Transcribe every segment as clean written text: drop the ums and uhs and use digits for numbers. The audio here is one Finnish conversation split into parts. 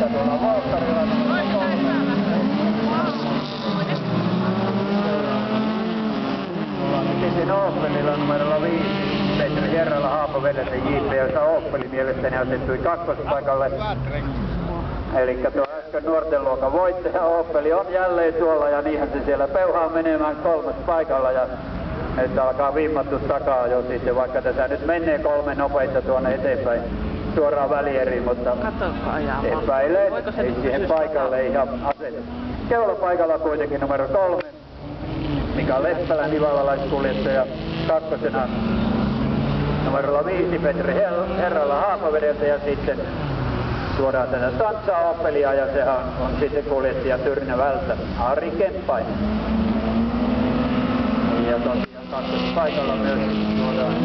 tuolla Volkkarilla sitten Opelilla numerolla 5. Petri Herralla Haapavedessä JP, jossa Opeli mielestäni asettui kakkospaikalle. Elikkä tuo äsken nuorten luokan voittaja Opeli on jälleen tuolla ja niinhän se siellä peuhaa menemään kolmospaikalla ja nyt alkaa vimmattu takaa jo sitten, vaikka tässä nyt menee 3 nopeita tuonne eteenpäin suoraan välieriin, mutta epäilee, ei siihen paikalle ihan asetu. Keulapaikalla kuitenkin numero 3, Mika Leppälä, nivalalaiskuljettaja, kakkosena numerolla 5 Petri Herralla Haapavedeltä ja sitten tuodaan tätä Tanssaa Opelia ja sehän on sitten kuljettaja Tyrnävältä Ari Kemppainen. Ja tosiaan kakkospaikalla myös tuodaan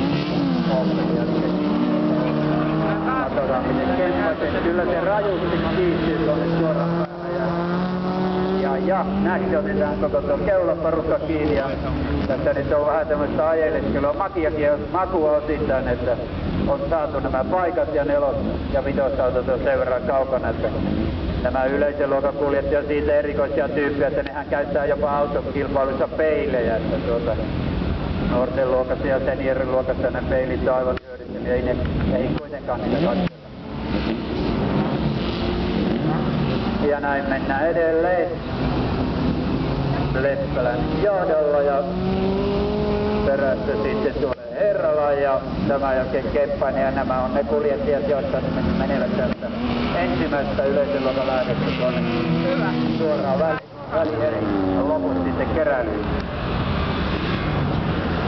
Opelia. Katsotaan miten Kemppaisen, kyllä se rajusti kiihtyy tuonne suoraan päähän. Ja näistä otetaan koko tuon keulaporukka kiinni ja tässä nyt on vähän tämmöistä ajeleskelua. Makiakin makua osittain, että on saatu nämä paikat ja ja vitosautot on sen verran kaukana, että nämä yleisen luokan kuljettajat siitä erikoisia tyyppejä, että nehän käyttää jopa autokilpailussa peilejä, että nuorten luokassa ja senioriluokassa ne peilit on aivan hyödyllisiä, ei kuitenkaan niitä katsota. Ja näin mennään edelleen Leppälän johdolla ja perässä sitten tulee Herrala ja tämän jälkeen Kemppainen ja nämä on ne kuljettajat, jotka menevät tästä ensimmäisestä yleisen luokan lähdöstä tuonne suoraan välieriin loput sitten keräilyyn.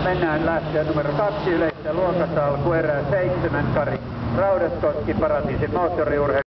Mennään lähtöön numero 2 yleisessä luokassa alkuerää 7 Kari Raudaskoski Paratiisin moottoriurheilu.